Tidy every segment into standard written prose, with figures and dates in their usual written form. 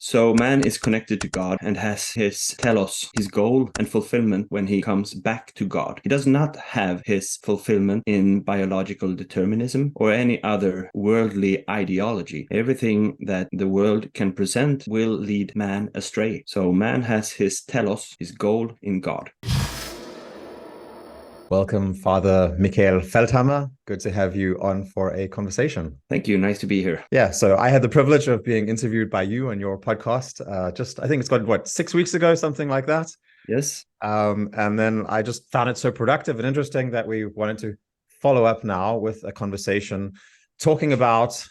So man is connected to God and has his telos, his goal and fulfillment when he comes back to God. He does not have his fulfillment in biological determinism or any other worldly ideology. Everything that the world can present will lead man astray. So man has his telos, his goal in God. Welcome, Father Mikael Fälthammar. Good to have you on for a conversation. Thank you. Nice to be here. Yeah, so I had the privilege of being interviewed by you on your podcast. I think it's got, 6 weeks ago, something like that. Yes. And then I just found it so productive and interesting that we wanted to follow up now with a conversation talking about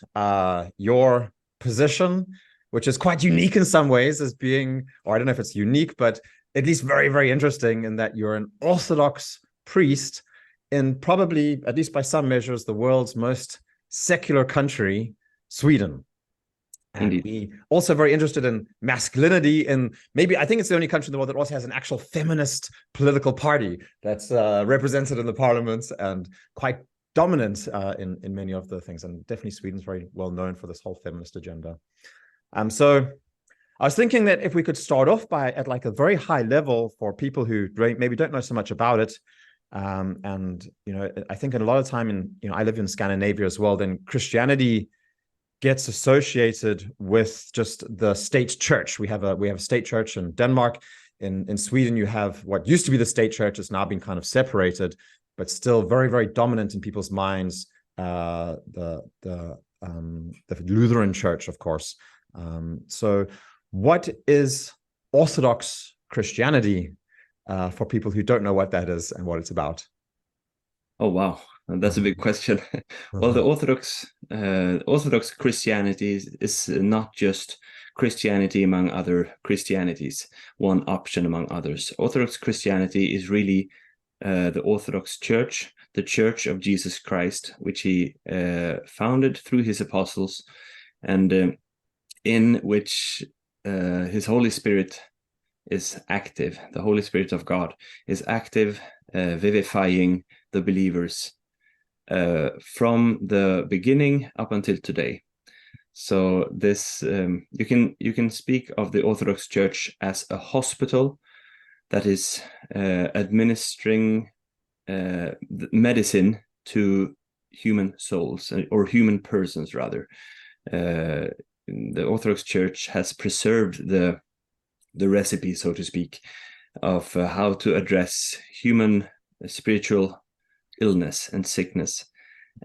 your position, which is quite unique in some ways as being, or I don't know if it's unique, but at least very, very interesting in that you're an Orthodox priest in probably, at least by some measures, the world's most secular country, Sweden. And Indeed. we also very interested in masculinity, and maybe I think it's the only country in the world that also has an actual feminist political party that's represented in the parliament and quite dominant in many of the things. And definitely Sweden's very well known for this whole feminist agenda. So I was thinking that if we could start off by at like a very high level for people who maybe don't know so much about it. And, I think a lot of time I live in Scandinavia as well, then Christianity gets associated with just the state church. We have a state church in Denmark. In Sweden, you have what used to be the state church. It's now been kind of separated, but still very, very dominant in people's minds. The Lutheran church, of course. So what is Orthodox Christianity for people who don't know what that is and what it's about? Oh, wow. That's a big question. Well, the Orthodox Christianity is not just Christianity among other Christianities, one option among others. Orthodox Christianity is really the Orthodox Church, the Church of Jesus Christ, which he founded through his apostles, and in which his Holy Spirit is active. The Holy Spirit of God is active, vivifying the believers from the beginning up until today. So this you can speak of the Orthodox Church as a hospital that is administering medicine to human souls, or human persons rather. The Orthodox Church has preserved the recipe, so to speak, of how to address human spiritual illness and sickness,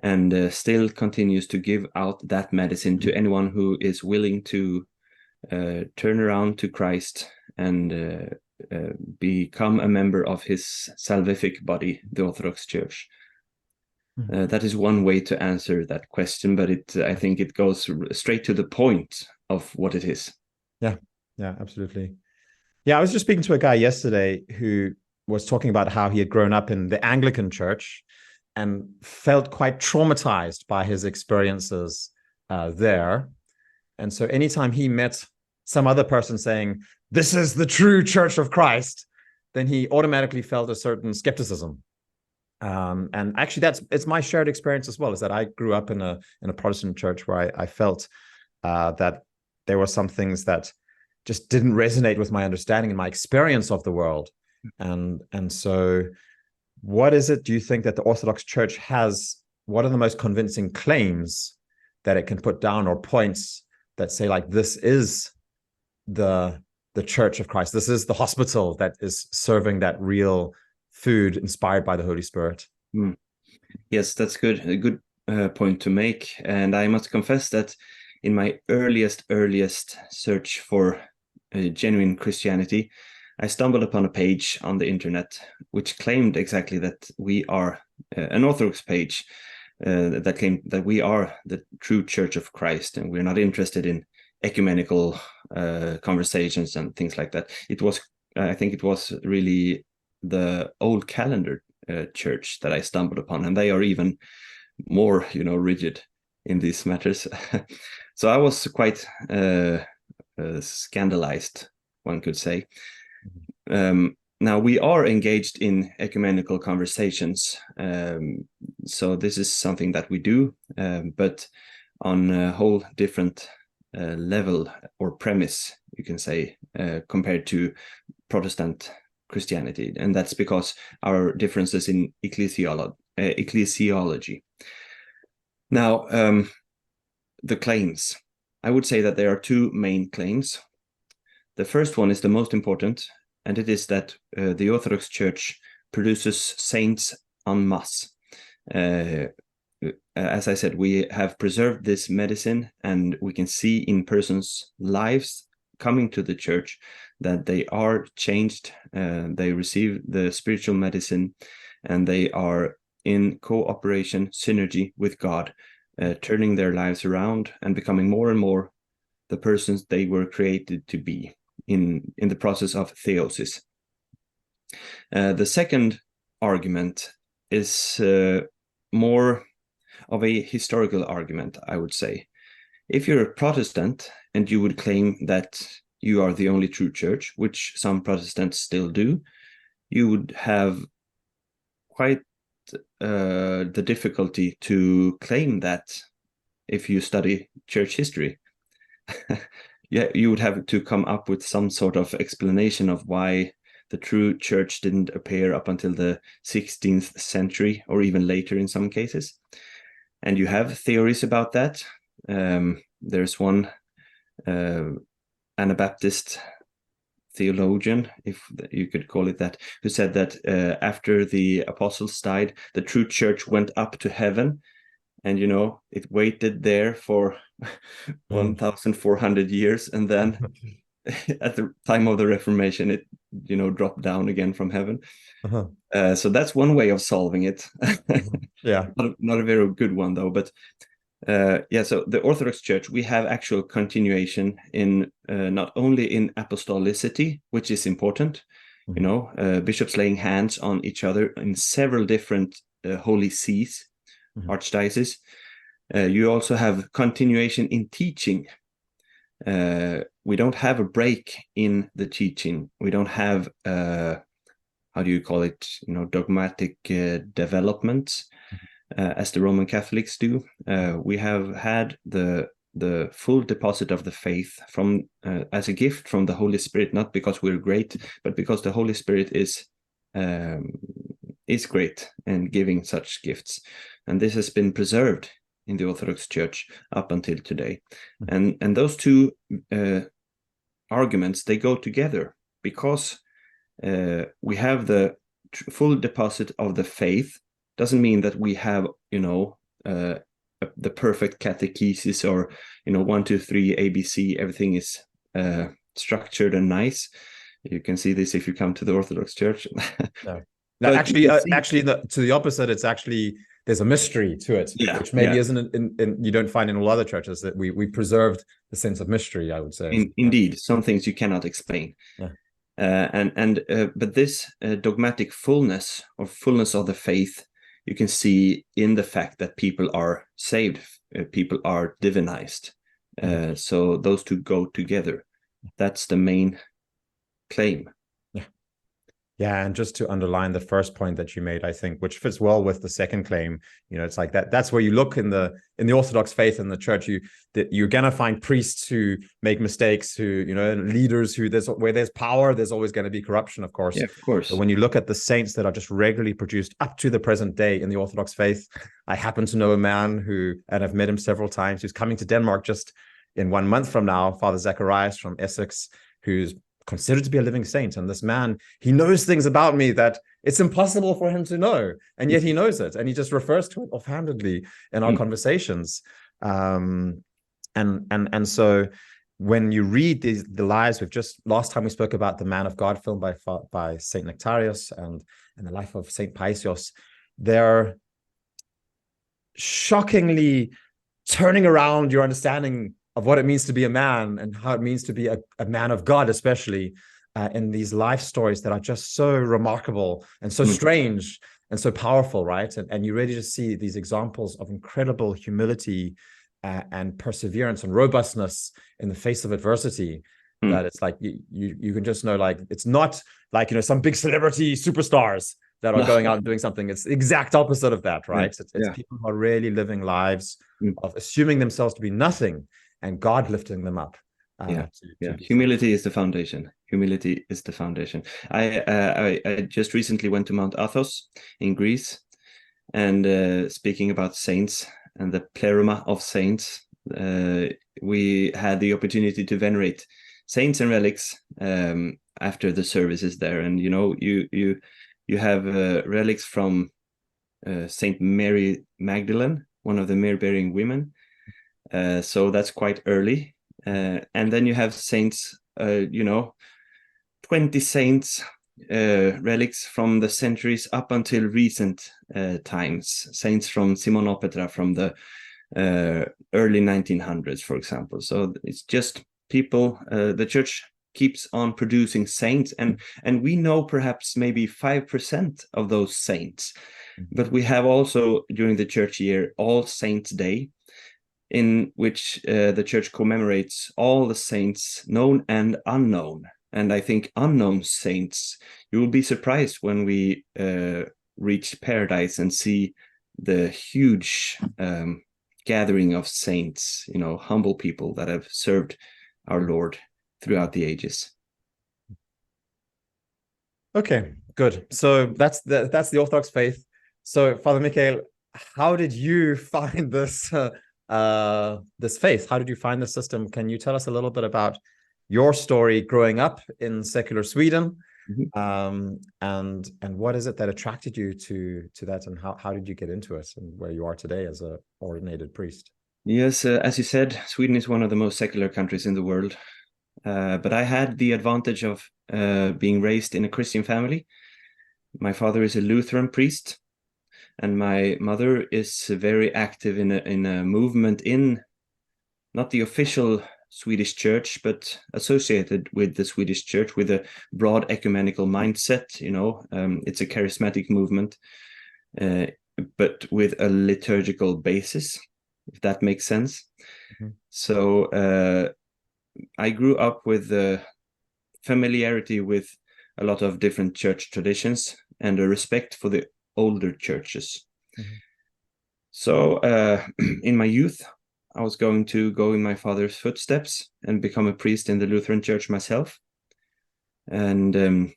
and still continues to give out that medicine to anyone who is willing to turn around to Christ and become a member of his salvific body, the Orthodox Church. That is one way to answer that question, but I think it goes straight to the point of what it is. Yeah, absolutely. Yeah, I was just speaking to a guy yesterday who was talking about how he had grown up in the Anglican church and felt quite traumatized by his experiences there. And so anytime he met some other person saying, this is the true Church of Christ, then he automatically felt a certain skepticism. And actually, it's my shared experience as well, is that I grew up in a Protestant church where I felt that there were some things that just didn't resonate with my understanding and my experience of the world. And so what is it, do you think, that the Orthodox Church has? What are the most convincing claims that it can put down, or points that say, like, this is the Church of Christ, this is the hospital that is serving that real food inspired by the Holy Spirit? Yes, that's good. A good point to make. And I must confess that in my earliest search for genuine Christianity, I stumbled upon a page on the internet which claimed exactly that we are an Orthodox page that claimed that we are the true Church of Christ, and we're not interested in ecumenical conversations and things like that. I think it was really the old calendar church that I stumbled upon, and they are even more, rigid in these matters. So I was quite scandalized, one could say. Now we are engaged in ecumenical conversations, so this is something that we do, but on a whole different level or premise, you can say, compared to Protestant Christianity, and that's because our differences in ecclesiology. Now, the claims. I would say that there are two main claims. The first one is the most important, and it is that the Orthodox Church produces saints en masse. As I said, we have preserved this medicine, and we can see in persons' lives coming to the church that they are changed, they receive the spiritual medicine, and they are in cooperation, synergy with God, turning their lives around and becoming more and more the persons they were created to be in the process of theosis. The second argument is more of a historical argument, I would say. If you're a Protestant and you would claim that you are the only true church, which some Protestants still do, you would have quite the difficulty to claim that if you study church history. Yeah, you would have to come up with some sort of explanation of why the true church didn't appear up until the 16th century, or even later in some cases. And you have theories about that. There's one Anabaptist theologian, if you could call it that, who said that after the apostles died, the true church went up to heaven, and it waited there for 1,400 years, and then at the time of the Reformation, it dropped down again from heaven. So that's one way of solving it. Yeah, not a very good one though. But so the Orthodox Church, we have actual continuation in not only in apostolicity, which is important, bishops laying hands on each other in several different holy sees, archdioceses. You also have continuation in teaching. We don't have a break in the teaching. We don't have how do you call it? Dogmatic developments. As the Roman Catholics do. We have had the full deposit of the faith from as a gift from the Holy Spirit, not because we're great, but because the Holy Spirit is great and giving such gifts, and this has been preserved in the Orthodox Church up until today. And those two arguments, they go together, because we have the full deposit of the faith. Doesn't mean that we have, the perfect catechesis or, 1, 2, 3, ABC, everything is structured and nice. You can see this if you come to the Orthodox Church. No, actually, to the opposite, it's actually, there's a mystery to it, which maybe isn't in you don't find in all other churches, that we preserved the sense of mystery, I would say. Indeed, some things you cannot explain. But this dogmatic fullness or fullness of the faith, you can see in the fact that people are saved, people are divinized. So those two go together. That's the main claim. Yeah, and just to underline the first point that you made, I think, which fits well with the second claim, it's like that's where you look in the Orthodox faith in the church, you're gonna find priests who make mistakes, who leaders who where there's power, there's always going to be corruption, of course. Yeah, of course. But when you look at the saints that are just regularly produced up to the present day in the Orthodox faith, I happen to know a man who, and I've met him several times, who's coming to Denmark just in 1 month from now, Father Zacharias from Essex, who's considered to be a living saint. And this man, he knows things about me that it's impossible for him to know, and yet he knows it, and he just refers to it offhandedly in our conversations. And so when you read the lives, last time we spoke about the Man of God film by Saint Nectarius and the life of Saint Paisios, they're shockingly turning around your understanding of what it means to be a man, and how it means to be a man of God, especially in these life stories that are just so remarkable and so strange and so powerful, right? And you really just see these examples of incredible humility and perseverance and robustness in the face of adversity. That it's like you can just know, like, it's not like some big celebrity superstars that are going out and doing something. It's the exact opposite of that, right? It's people who are really living lives of assuming themselves to be nothing, and God lifting them up. Humility is the foundation. Humility is the foundation. I just recently went to Mount Athos in Greece, and speaking about saints and the pleroma of saints, we had the opportunity to venerate saints and relics after the services there. And you have relics from Saint Mary Magdalene, one of the myrrh-bearing women. So that's quite early. And then you have saints, 20 saints, relics from the centuries up until recent times. Saints from Simonopetra from the early 1900s, for example. So it's just people, the church keeps on producing saints, and we know perhaps maybe 5% of those saints. But we have also, during the church year, All Saints' Day, in which the church commemorates all the saints, known and unknown. And I think unknown saints, you will be surprised when we reach paradise and see the huge gathering of saints, humble people that have served our Lord throughout the ages. Okay, good. So that's the Orthodox faith. So, Father Mikael, how did you find this this faith? How did you find the system? Can you tell us a little bit about your story growing up in secular Sweden? Mm-hmm. And what is it that attracted you to that, and how did you get into it, and where you are today as an ordinated priest? Yes, as you said, Sweden is one of the most secular countries in the world. But I had the advantage of being raised in a Christian family. My father is a Lutheran priest, and my mother is very active in a movement in not the official Swedish church, but associated with the Swedish church with a broad ecumenical mindset. It's a charismatic movement, but with a liturgical basis, if that makes sense. Mm-hmm. So I grew up with familiarity with a lot of different church traditions and a respect for the older churches. Mm-hmm. So in my youth, I was going to go in my father's footsteps and become a priest in the Lutheran church myself. And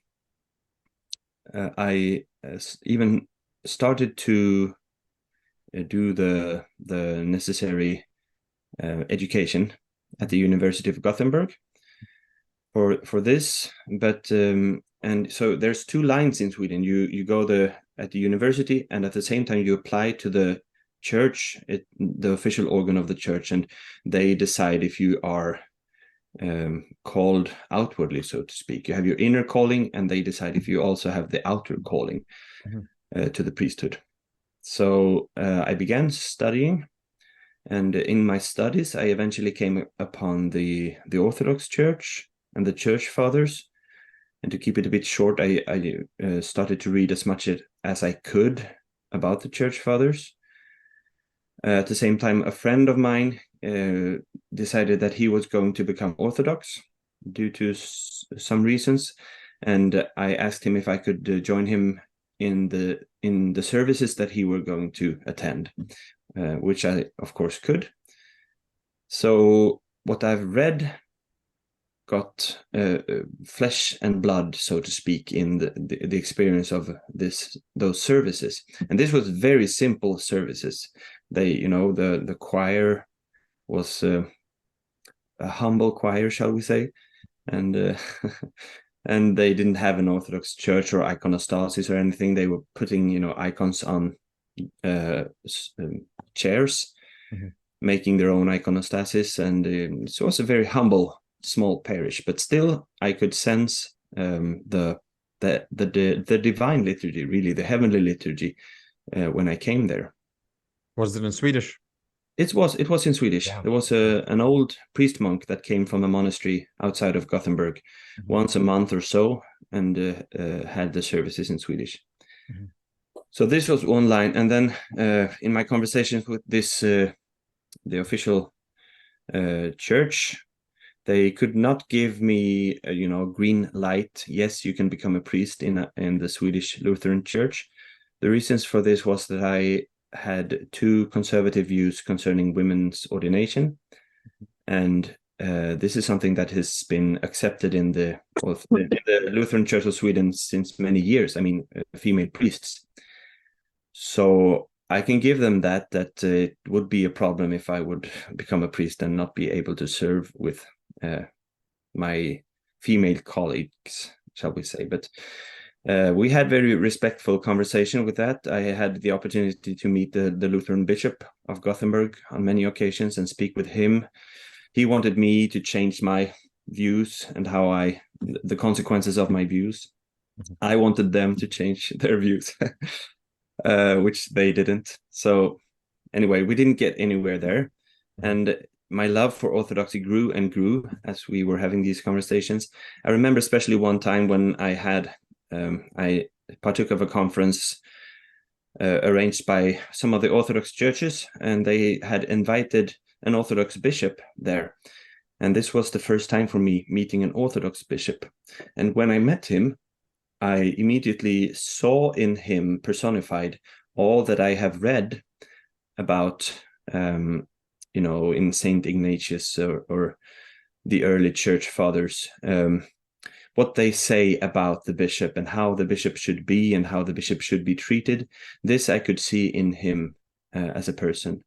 I even started to do the necessary education at the University of Gothenburg for this. But and so there's two lines in Sweden. You go at the university, and at the same time you apply to the church, the official organ of the church, and they decide if you are called outwardly, so to speak. You have your inner calling, and they decide if you also have the outer calling. Mm-hmm. To the priesthood. So I began studying, and in my studies I eventually came upon the Orthodox Church and the Church Fathers. And to keep it a bit short, I started to read as much as I could about the Church Fathers. At the same time, a friend of mine decided that he was going to become Orthodox due to some reasons, and I asked him if I could join him in the services that he were going to attend, which I of course could. So what I've read got flesh and blood, so to speak, in the experience of those services. And this was very simple services. They, the choir was a humble choir, shall we say, and and they didn't have an Orthodox church or iconostasis or anything. They were putting, icons on chairs, mm-hmm. making their own iconostasis, and so it was a very humble, small parish. But still, I could sense the divine liturgy, really, the heavenly liturgy, when I came there. Was it in Swedish? It was in Swedish. Yeah. There was an old priest monk that came from a monastery outside of Gothenburg, mm-hmm. once a month or so, and had the services in Swedish. Mm-hmm. So this was one line. And then in my conversations with this, the official church, they could not give me green light. Yes, you can become a priest in the Swedish Lutheran Church. The reasons for this was that I had two conservative views concerning women's ordination, and this is something that has been accepted in the Lutheran Church of Sweden since many years. I mean, female priests. So I can give them that it would be a problem if I would become a priest and not be able to serve with my female colleagues, shall we say. But we had very respectful conversation with that. I had the opportunity to meet the Lutheran Bishop of Gothenburg on many occasions and speak with him. He wanted me to change my views and the consequences of my views. I wanted them to change their views, which they didn't. So anyway, we didn't get anywhere there. And my love for Orthodoxy grew and grew as we were having these conversations. I remember especially one time when I partook of a conference arranged by some of the Orthodox churches, and they had invited an Orthodox bishop there. And this was the first time for me meeting an Orthodox bishop. And when I met him, I immediately saw in him personified all that I have read about, in Saint Ignatius or the early church fathers, what they say about the bishop and how the bishop should be and how the bishop should be treated. This I could see in him as a person.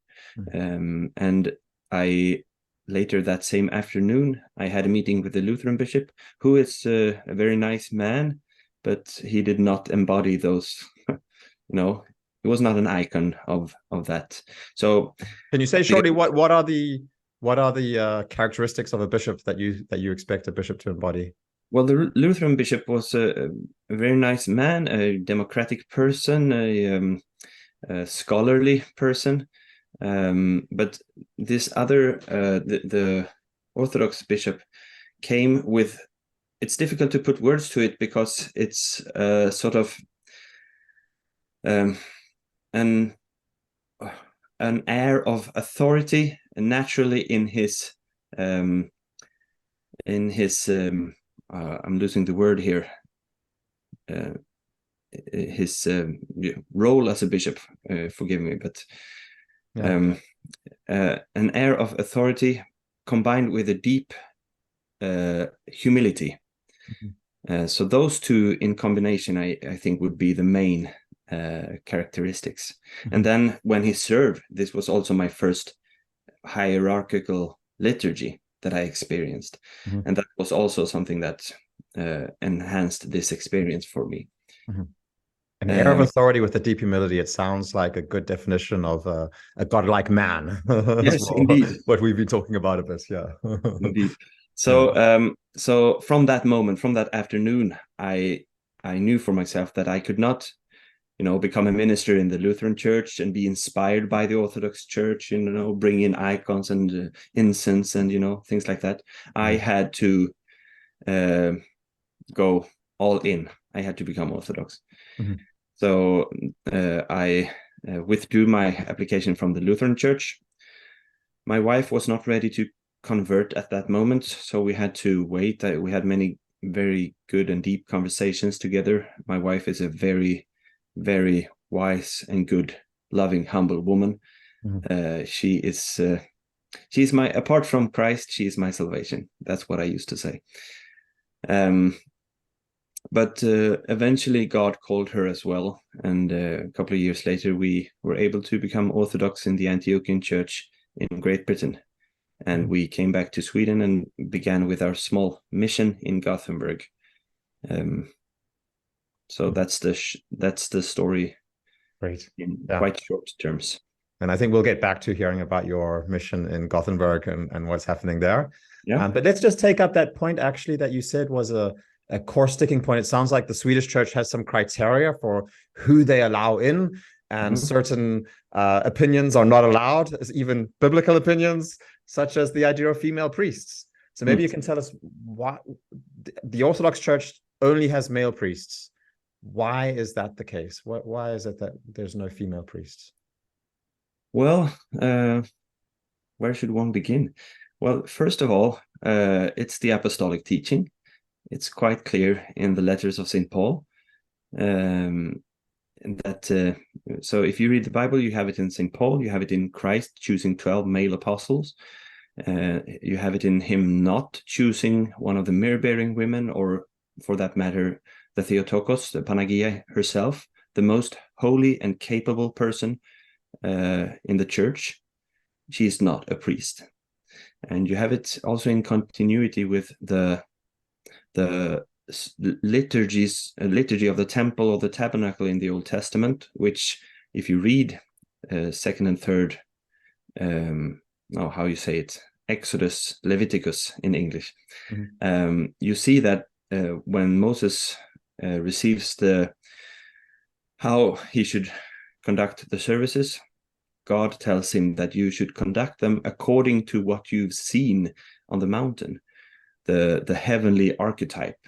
And I later that same afternoon, I had a meeting with the Lutheran bishop, who is a very nice man, but he did not embody those, he was not an icon of that. So can you say shortly what are the characteristics of a bishop that you expect a bishop to embody? Well, the Lutheran bishop was a very nice man, a democratic person, a scholarly person. But this other, the Orthodox bishop came with, it's difficult to put words to it because it's sort of an air of authority naturally in his I'm losing the word here. His role as a bishop, forgive me, but an air of authority combined with a deep humility. So those two in combination, I think, would be the main characteristics. And then when he served, this was also my first hierarchical liturgy that I experienced. And that was also something that enhanced this experience for me. An air of authority with a deep humility. It sounds like a good definition of a godlike man. Yes, well, indeed. What we've been talking about a bit, yeah. Indeed. So, so from that moment, from that afternoon, I knew for myself that I could not, become a minister in the Lutheran Church and be inspired by the Orthodox Church, bring in icons and incense and things like that. I had to go all in. I had to become Orthodox. So I withdrew my application from the Lutheran Church. My wife was not ready to convert at that moment, so we had to wait. We had many very good and deep conversations together. My wife is a very, very wise and good, loving, humble woman. She's my, apart from Christ, she is my salvation. That's what I used to say. But eventually God called her as well. And a couple of years later, we were able to become Orthodox in the Antiochian Church in Great Britain. And we came back to Sweden and began with our small mission in Gothenburg. So that's the story. Great. In quite short terms. And I think we'll get back to hearing about your mission in Gothenburg and what's happening there. Yeah. But let's just take up that point actually that you said was a core sticking point. It sounds like the Swedish church has some criteria for who they allow in, and certain opinions are not allowed, even biblical opinions, such as the idea of female priests. So maybe you can tell us why the Orthodox Church only has male priests. Why is that the case? Why is it that there's no female priests? Well, where should one begin? Well, first of all, it's the apostolic teaching. It's quite clear in the letters of St. Paul. So if you read the Bible, you have it in St. Paul, you have it in Christ choosing 12 male apostles. You have it in him not choosing one of the myrrh-bearing women, or for that matter, the Theotokos, the Panagia herself, the most holy and capable person in the church. She is not a priest. And you have it also in continuity with the liturgy of the temple or the tabernacle in the Old Testament, which, if you read second and third, how you say it, Exodus, Leviticus in English, you see that when Moses receives how he should conduct the services, God tells him that you should conduct them according to what you've seen on the mountain, the heavenly archetype.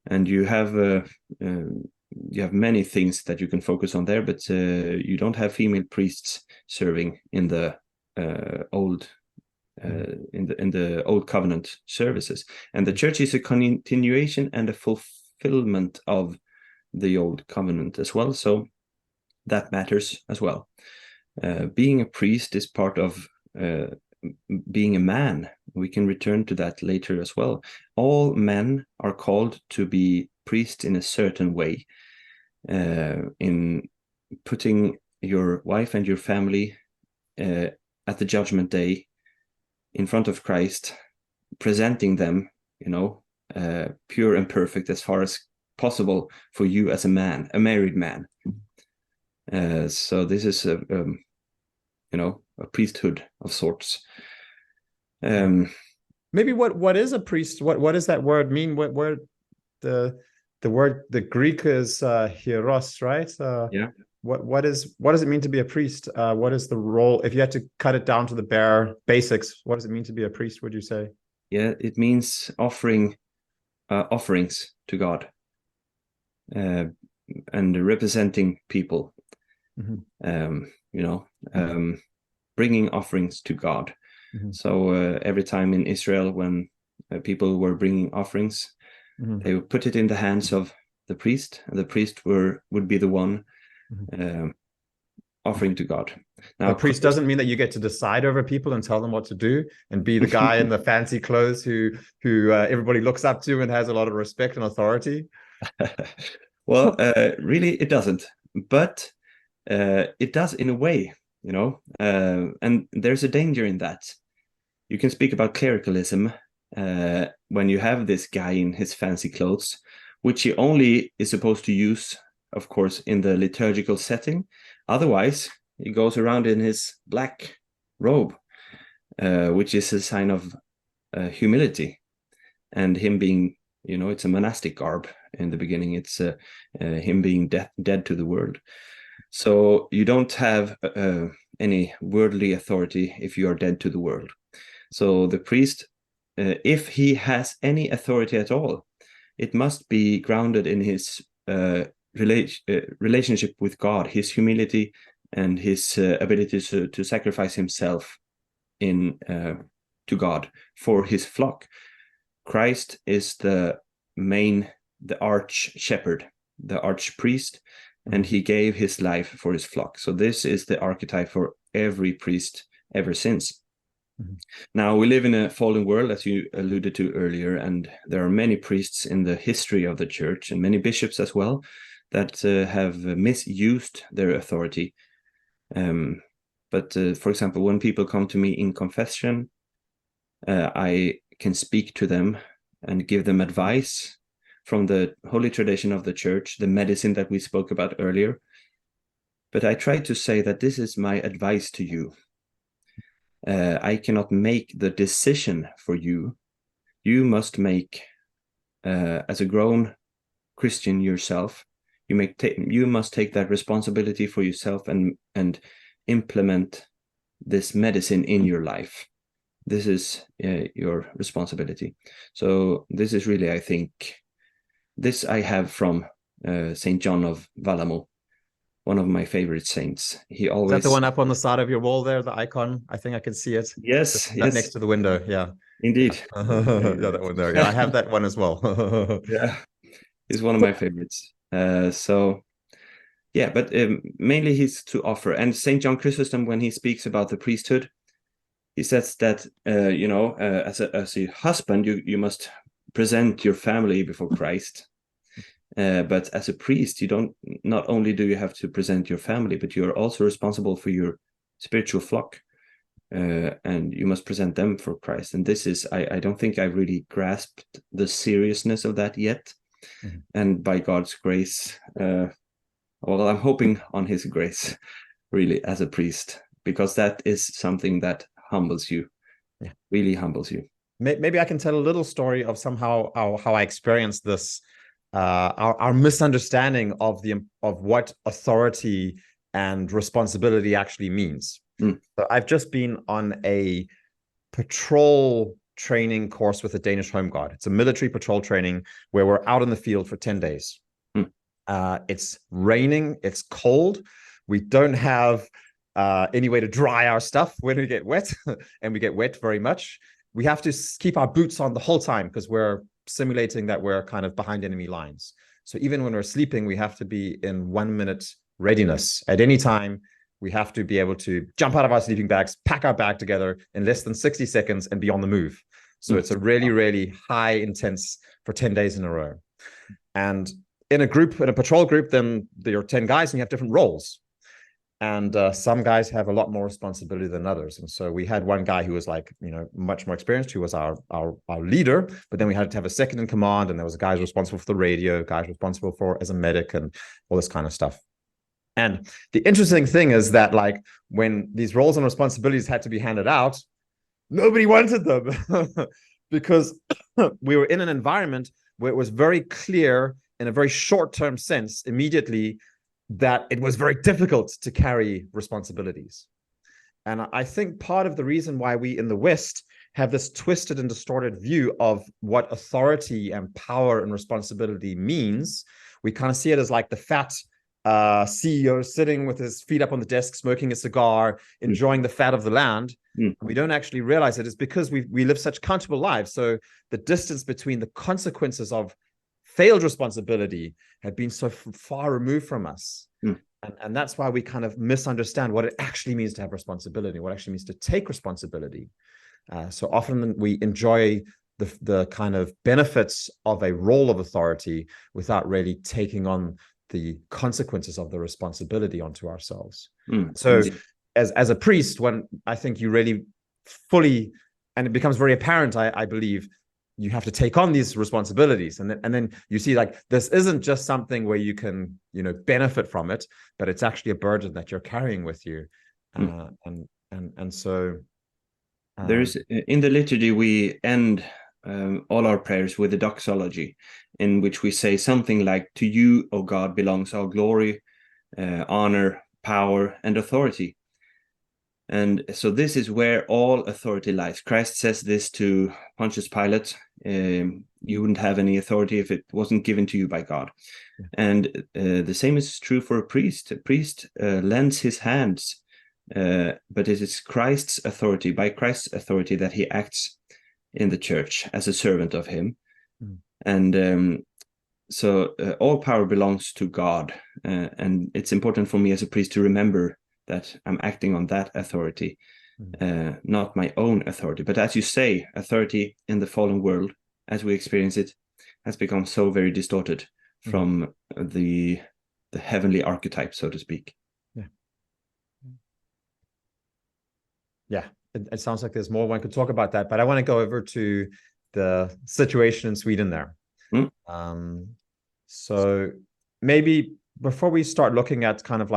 And you have many things that you can focus on there, but you don't have female priests serving in the old covenant services. And the church is a continuation and a fulfillment of the old covenant as well, so that matters as well. Being a priest is part of being a man. We can return to that later as well. All men are called to be priests in a certain way, in putting your wife and your family at the judgment day in front of Christ, presenting them, pure and perfect as far as possible for you as a man, a married man. So this is a priesthood of sorts. Maybe what is a priest? What does that word mean? Where the word, the Greek is hieros, right? Yeah. What does it mean to be a priest? What is the role? If you had to cut it down to the bare basics, what does it mean to be a priest, would you say? Yeah, it means offering offerings to God, and representing people. Bringing offerings to God. So every time in Israel when people were bringing offerings, they would put it in the hands of the priest, and the priest would be the one offering to God. Now, a priest doesn't mean that you get to decide over people and tell them what to do and be the guy in the fancy clothes who everybody looks up to and has a lot of respect and authority. Well, really, it doesn't. But it does in a way, and there's a danger in that. You can speak about clericalism when you have this guy in his fancy clothes, which he only is supposed to use, of course, in the liturgical setting. Otherwise, he goes around in his black robe, which is a sign of humility, and him being, it's a monastic garb. In the beginning, it's him being dead to the world. So you don't have any worldly authority if you are dead to the world. So the priest, if he has any authority at all, it must be grounded in his relationship with God, his humility, and his ability to sacrifice himself to God for his flock. Christ is the arch shepherd, the archpriest, and he gave his life for his flock. So this is the archetype for every priest ever since. Now, we live in a fallen world, as you alluded to earlier, and there are many priests in the history of the church, and many bishops as well, that have misused their authority. But for example, when people come to me in confession, I can speak to them and give them advice from the holy tradition of the church, the medicine that we spoke about earlier. But I try to say that this is my advice to you. I cannot make the decision for you. You must make, as a grown Christian yourself, you must take that responsibility for yourself and implement this medicine in your life. This is your responsibility. So this is really, I think, this I have from Saint John of Valamo, one of my favorite saints. He always... Is that the one up on the side of your wall there, the icon? I think I can see it. Yes, yes. Next to the window, yeah. Indeed. Yeah, that one there. Yeah, I have that one as well. Yeah, he's one of my favorites. So, yeah, but mainly he's to offer. And Saint John Chrysostom, when he speaks about the priesthood, he says that as a husband, you must present your family before Christ. But as a priest, not only do you have to present your family, but you are also responsible for your spiritual flock, and you must present them for Christ. And this is, I don't think I've really grasped the seriousness of that yet. Mm-hmm. And by God's grace, I'm hoping on His grace, really, as a priest, because that is something that humbles you, really humbles you. Maybe I can tell a little story of somehow how I experienced this. Our misunderstanding of what authority and responsibility actually means. So I've just been on a patrol training course with the Danish Home Guard. It's a military patrol training where we're out in the field for 10 days. It's raining, it's cold. We don't have any way to dry our stuff when we get wet, and we get wet very much. We have to keep our boots on the whole time because we're simulating that we're kind of behind enemy lines. So even when we're sleeping, we have to be in 1 minute readiness. At any time, we have to be able to jump out of our sleeping bags, pack our bag together in less than 60 seconds and be on the move. So it's a really, really high intense for 10 days in a row. And in a patrol group, then there are 10 guys and you have different roles. And some guys have a lot more responsibility than others. And so we had one guy who was much more experienced, who was our leader, but then we had to have a second in command, and there was a guy responsible for the radio, guys responsible for as a medic and all this kind of stuff. And the interesting thing is that when these roles and responsibilities had to be handed out, nobody wanted them because we were in an environment where it was very clear in a very short-term sense immediately that it was very difficult to carry responsibilities. And I think part of the reason why we in the West have this twisted and distorted view of what authority and power and responsibility means, we kind of see it as like the fat CEO sitting with his feet up on the desk, smoking a cigar, enjoying the fat of the land. We don't actually realize it is because we live such comfortable lives. So the distance between the consequences of failed responsibility had been so far removed from us. And that's why we kind of misunderstand what it actually means to have responsibility, what it actually means to take responsibility. So often we enjoy the kind of benefits of a role of authority without really taking on the consequences of the responsibility onto ourselves. So as a priest, when I think you really fully, and it becomes very apparent, I believe, you have to take on these responsibilities, and then you see this isn't just something where you can benefit from it, but it's actually a burden that you're carrying with you. And so there's in the liturgy we end all our prayers with a doxology, in which we say something like, "To you, O God, belongs all glory, honor, power, and authority." And so this is where all authority lies. Christ says this to Pontius Pilate. You wouldn't have any authority if it wasn't given to you by God. And the same is true for a priest. A priest lends his hands, but it is Christ's authority, by Christ's authority, that he acts in the church as a servant of him. And so all power belongs to God. And it's important for me as a priest to remember that I'm acting on that authority, not my own authority. But as you say, authority in the fallen world, as we experience it, has become so very distorted from the heavenly archetype, so to speak. Yeah, it sounds like there's more one could talk about that, but I want to go over to the situation in Sweden there. So maybe before we start looking at kind of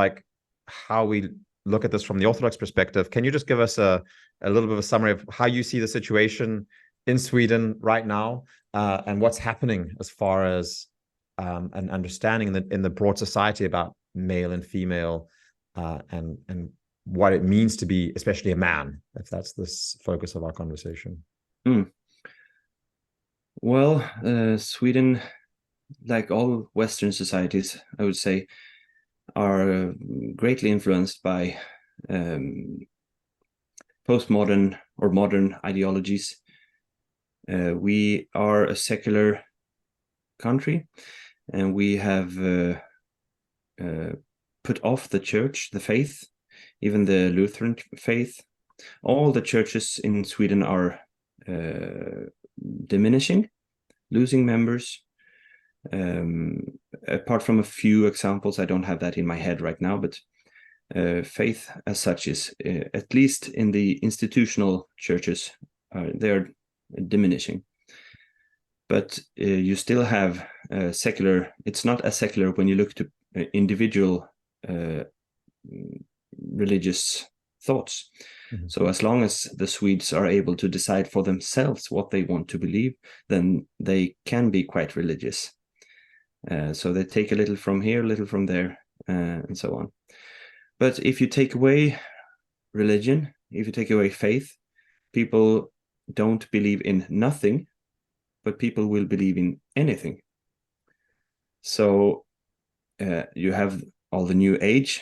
how we look at this from the Orthodox perspective, can you just give us a little bit of a summary of how you see the situation in Sweden right now, and what's happening as far as an understanding in the broad society about male and female, and what it means to be especially a man, if that's the focus of our conversation? Well, Sweden, like all Western societies, I would say, are greatly influenced by postmodern or modern ideologies. We are a secular country, and we have put off the church, the faith, even the Lutheran faith. All the churches in Sweden are diminishing, losing members. Apart from a few examples, I don't have that in my head right now, but faith as such is, at least in the institutional churches, they're diminishing. But you still have secular. It's not as secular when you look to individual religious thoughts. Mm-hmm. So as long as the Swedes are able to decide for themselves what they want to believe, then they can be quite religious. So they take a little from here, a little from there, and so on. But if you take away religion, if you take away faith, people don't believe in nothing, but people will believe in anything. So you have all the New Age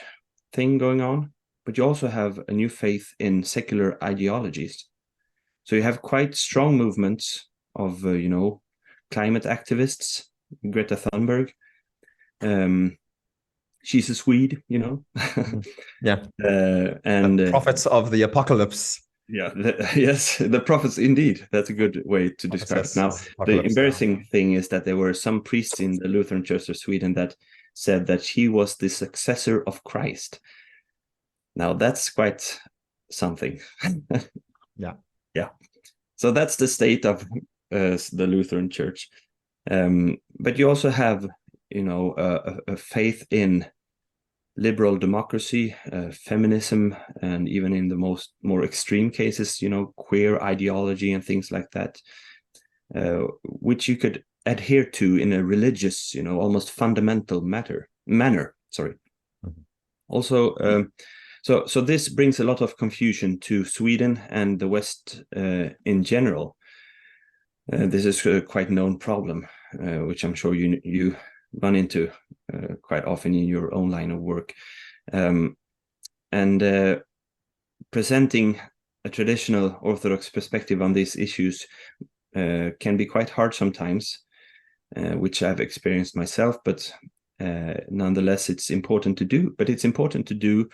thing going on, but you also have a new faith in secular ideologies. So you have quite strong movements of, climate activists, Greta Thunberg. She's a Swede, Yeah. And the prophets of the apocalypse. Yeah, yes, the prophets indeed. That's a good way to describe it. Now, the embarrassing thing is that there were some priests in the Lutheran Church of Sweden that said that he was the successor of Christ. Now, that's quite something. Yeah. So that's the state of the Lutheran Church. But you also have, a faith in liberal democracy, feminism, and even in the more extreme cases, queer ideology and things like that, which you could adhere to in a religious, almost fundamental manner. Sorry. Mm-hmm. Also, so this brings a lot of confusion to Sweden and the West in general. This is a quite known problem, which I'm sure you run into quite often in your own line of work. And presenting a traditional Orthodox perspective on these issues can be quite hard sometimes, which I've experienced myself, but nonetheless, it's important to do. But it's important to do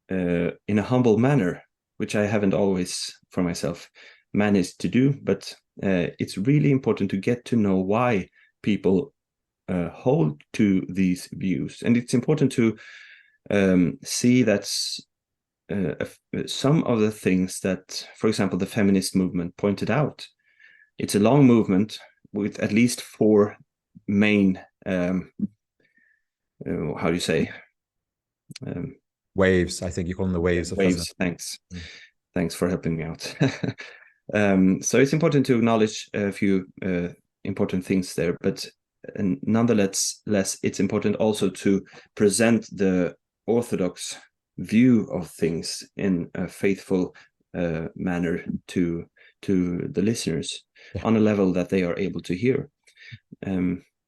in a humble manner, which I haven't always, for myself, managed to do. But it's really important to get to know why people hold to these views, and it's important to see that some of the things that, for example, the feminist movement pointed out, it's a long movement with at least 4 main how do you say, waves. I think you call them the waves. Waves. Thanks. Thanks for helping me out. So it's important to acknowledge a few important things there, but nonetheless, it's important also to present the Orthodox view of things in a faithful manner to the listeners, on a level that they are able to hear.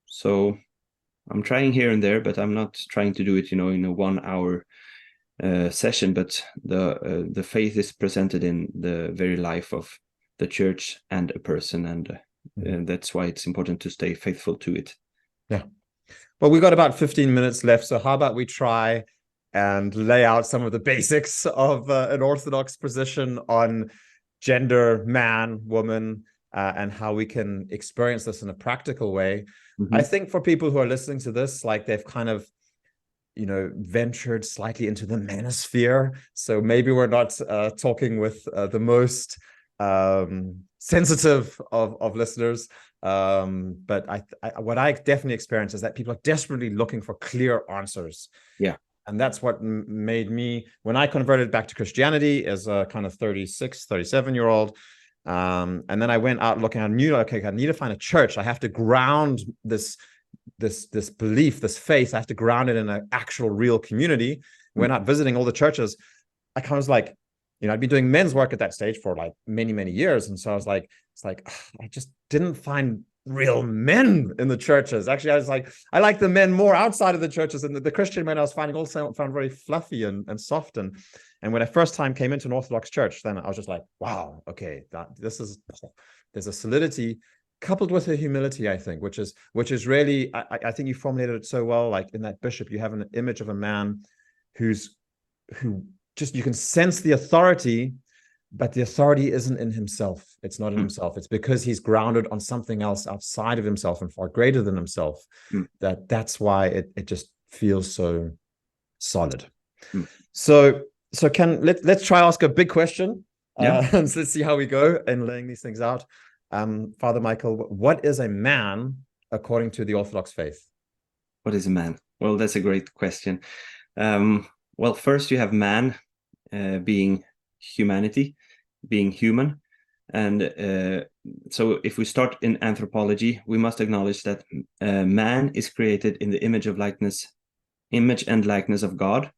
So I'm trying here and there, but I'm not trying to do it, in a 1-hour session. But the faith is presented in the very life of the church and a person, and that's why it's important to stay faithful to it. Yeah. Well, we've got about 15 minutes left, so how about we try and lay out some of the basics of an Orthodox position on gender, man, woman, and how we can experience this in a practical way. Mm-hmm. I think for people who are listening to this, like they've kind of, ventured slightly into the manosphere. So maybe we're not talking with the most sensitive of listeners. But what I definitely experience is that people are desperately looking for clear answers. Yeah. And that's what made me, when I converted back to Christianity as a kind of 36, 37-year-old, and then I went out looking, I knew, okay, I need to find a church. I have to ground this belief, this faith, I have to ground it in an actual real community. Went out visiting all the churches. I kind of was like, I'd been doing men's work at that stage for like many, many years. And so I was like, I just didn't find real men in the churches. Actually, I was like, I like the men more outside of the churches, and the Christian men I was finding also found very fluffy and soft. And when I first time came into an Orthodox church, then I was just like, wow, okay, there's a solidity coupled with a humility, I think, which is really, I think you formulated it so well. Like in that bishop, you have an image of a man who just, you can sense the authority, but the authority isn't in himself. It's not in himself. It's because he's grounded on something else outside of himself and far greater than himself. That's why it just feels so solid. So let's try ask a big question. And let's see how we go in laying these things out. Father Michael, what is a man according to the Orthodox faith? What is a man? Well, that's a great question. Well, first you have man being humanity, being human. And so if we start in anthropology, we must acknowledge that man is created in the image and likeness of God,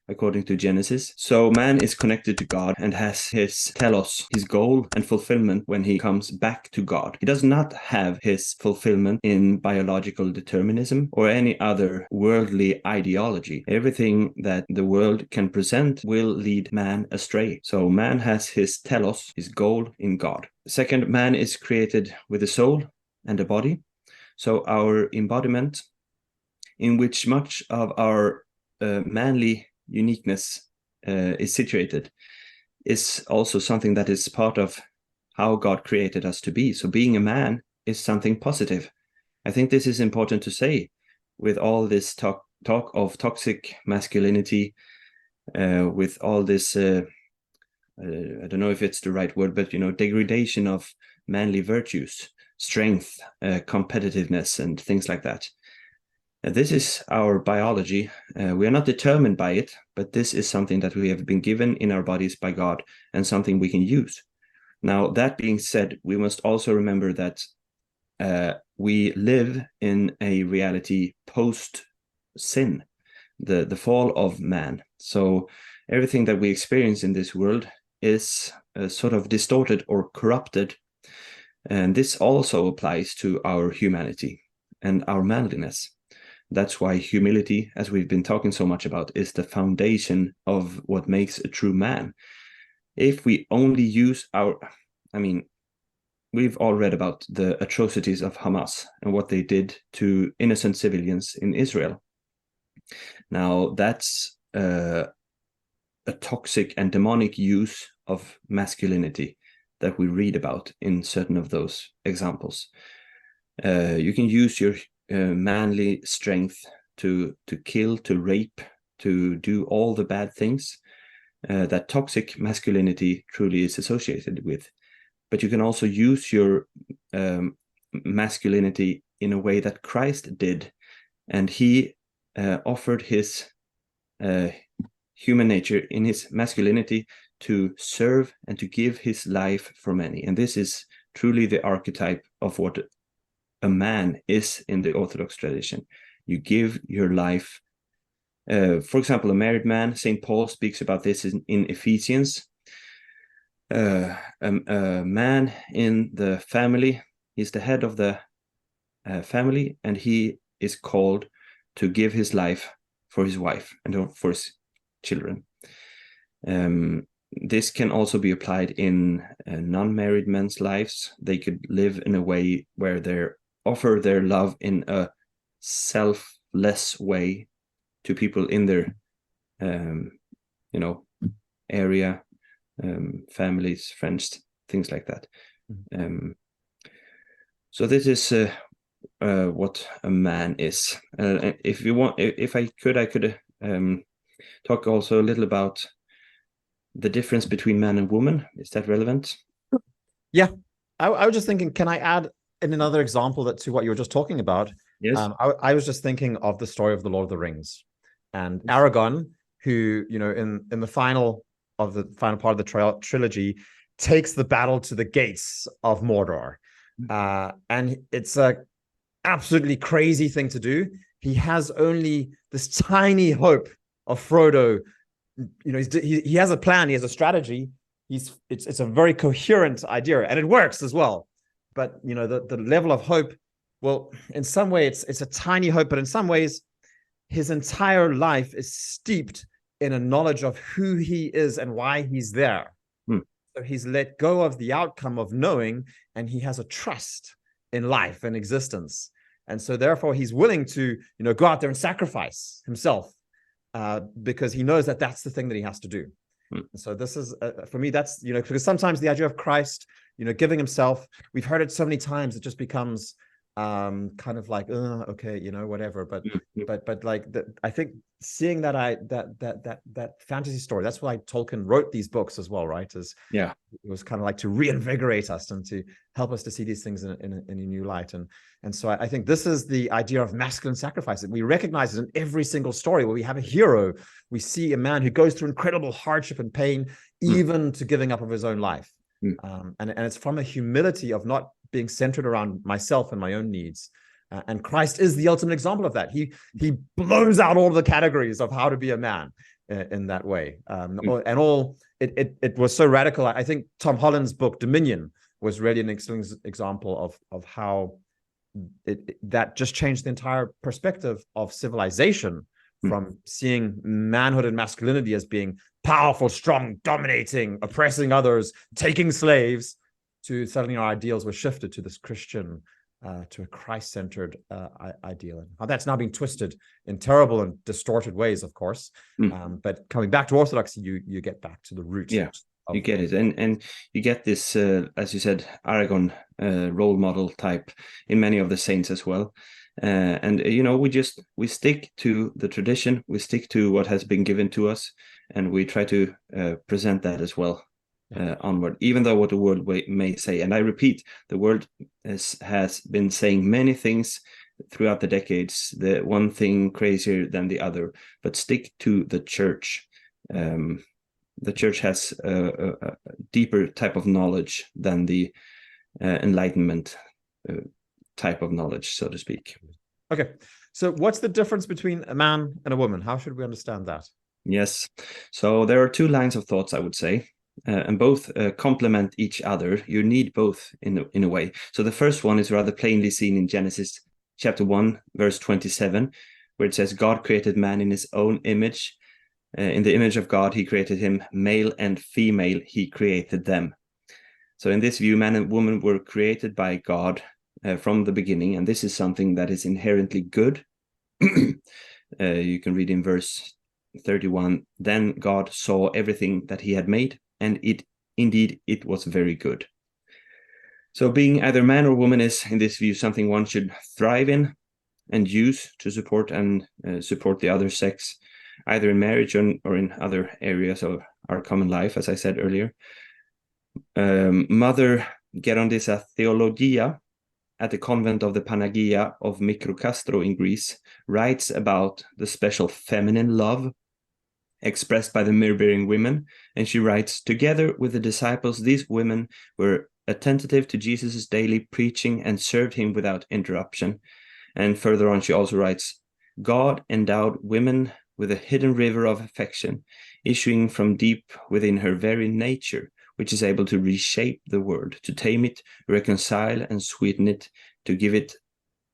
according to Genesis. So man is connected to God and has his telos, his goal and fulfillment when he comes back to God. He does not have his fulfillment in biological determinism or any other worldly ideology. Everything that the world can present will lead man astray. So man has his telos, his goal in God. Second, man is created with a soul and a body. So our embodiment, in which much of our manly uniqueness is situated, is also something that is part of how God created us to be. So being a man is something positive. I think this is important to say with all this talk of toxic masculinity, with all this I don't know if it's the right word, but degradation of manly virtues, strength, competitiveness, and things like that. This is our biology. We are not determined by it, but this is something that we have been given in our bodies by God and something we can use. Now, that being said, we must also remember that we live in a reality post-sin, the fall of man. So everything that we experience in this world is sort of distorted or corrupted. And this also applies to our humanity and our manliness. That's why humility, as we've been talking so much about, is the foundation of what makes a true man. If we only use we've all read about the atrocities of Hamas and what they did to innocent civilians in Israel. Now, that's a toxic and demonic use of masculinity that we read about in certain of those examples. You can use your manly strength to kill, to rape, to do all the bad things that toxic masculinity truly is associated with. But you can also use your masculinity in a way that Christ did, and he offered his human nature in his masculinity to serve and to give his life for many. And this is truly the archetype of what a man is in the Orthodox tradition. You give your life. For example, a married man, St. Paul speaks about this in Ephesians. A man in the family, he's the head of the family, and he is called to give his life for his wife and for his children. This can also be applied in non-married men's lives. They could live in a way where they offer their love in a selfless way to people in their area, families, friends, things like that. So this is what a man is. If you want, if I could talk also a little about the difference between man and woman. Is that relevant? Yeah, I was just thinking, can I add in another example to what you were just talking about? Yes. I was just thinking of the story of the Lord of the Rings and Aragorn, who, in the final part of the trilogy, takes the battle to the gates of Mordor. And it's a absolutely crazy thing to do. He has only this tiny hope of Frodo. He has a plan, he has a strategy. It's a very coherent idea, and it works as well. But the level of hope, well, in some way it's a tiny hope, but in some ways his entire life is steeped in a knowledge of who he is and why he's there. So he's let go of the outcome of knowing, and he has a trust in life and existence. And so therefore he's willing to go out there and sacrifice himself, because he knows that that's the thing that he has to do. So this is, for me, that's, because sometimes the idea of Christ, giving himself, we've heard it so many times, it just becomes kind of like, okay, whatever. But like I think seeing that fantasy story, that's why Tolkien wrote these books as well, right? It was kind of like to reinvigorate us and to help us to see these things in a new light. And so I think this is the idea of masculine sacrifice that we recognize it in every single story where we have a hero. We see a man who goes through incredible hardship and pain, even to giving up of his own life. And it's from a humility of not being centered around myself and my own needs. And Christ is the ultimate example of that. He blows out all the categories of how to be a man in that way. It was so radical. I think Tom Holland's book Dominion was really an excellent example of how that just changed the entire perspective of civilization, from seeing manhood and masculinity as being powerful, strong, dominating, oppressing others, taking slaves, to suddenly our ideals were shifted to this Christian, to a Christ-centered ideal. And how that's now being twisted in terrible and distorted ways, of course. But coming back to Orthodoxy, you get back to the root. Yeah, you get it. And you get this, as you said, Aragon role model type in many of the saints as well. And we stick to the tradition, we stick to what has been given to us, and we try to present that as well onward, even though what the world may say. And I repeat, the world has been saying many things throughout the decades, the one thing crazier than the other, but stick to the church. The church has a deeper type of knowledge than the Enlightenment type of knowledge, so to speak. Okay, so what's the difference between a man and a woman? How should we understand that? Yes, so there are two lines of thoughts, I would say, and both complement each other. You need both in a way. So the first one is rather plainly seen in Genesis chapter 1, verse 27, where it says, God created man in his own image. In the image of God, he created him, male and female, he created them. So in this view, man and woman were created by God from the beginning, and this is something that is inherently good. You can read in verse 31, then God saw everything that he had made, and it was very good. So being either man or woman is, in this view, something one should thrive in and use to support the other sex, either in marriage or in other areas of our common life, as I said earlier. Mother Gerondisa Theologia at the convent of the Panagia of Mikrokastro in Greece writes about the special feminine love expressed by the myrrh-bearing women, and she writes, together with the disciples, these women were attentive to Jesus' daily preaching and served him without interruption. And further on, she also writes, God endowed women with a hidden river of affection, issuing from deep within her very nature, which is able to reshape the word, to tame it, reconcile and sweeten it, to give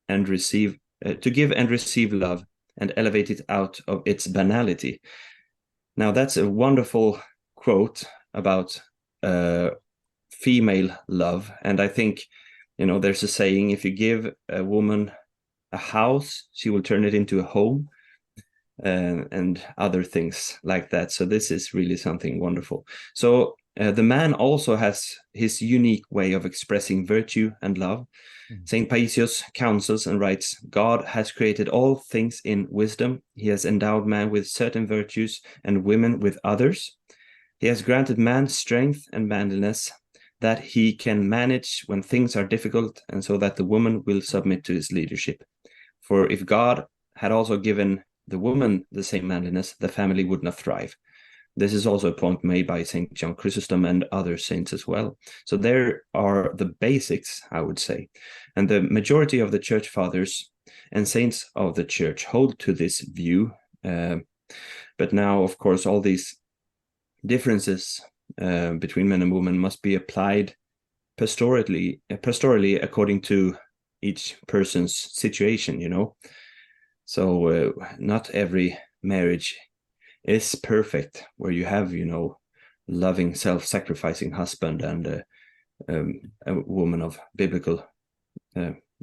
and receive love, and elevate it out of its banality. Now that's a wonderful quote about female love, and I think, there's a saying: if you give a woman a house, she will turn it into a home, and other things like that. So this is really something wonderful. So the man also has his unique way of expressing virtue and love. Saint Paisius counsels and writes, God has created all things in wisdom. He has endowed man with certain virtues and women with others. He has granted man strength and manliness, that he can manage when things are difficult, and so that the woman will submit to his leadership. For if God had also given the woman the same manliness, the family would not thrive. This is also a point made by St. John Chrysostom and other saints as well. So there are the basics, I would say. And the majority of the church fathers and saints of the church hold to this view. But now, of course, all these differences between men and women must be applied pastorally according to each person's situation, So not every marriage is perfect, where you have, loving, self-sacrificing husband and a woman of biblical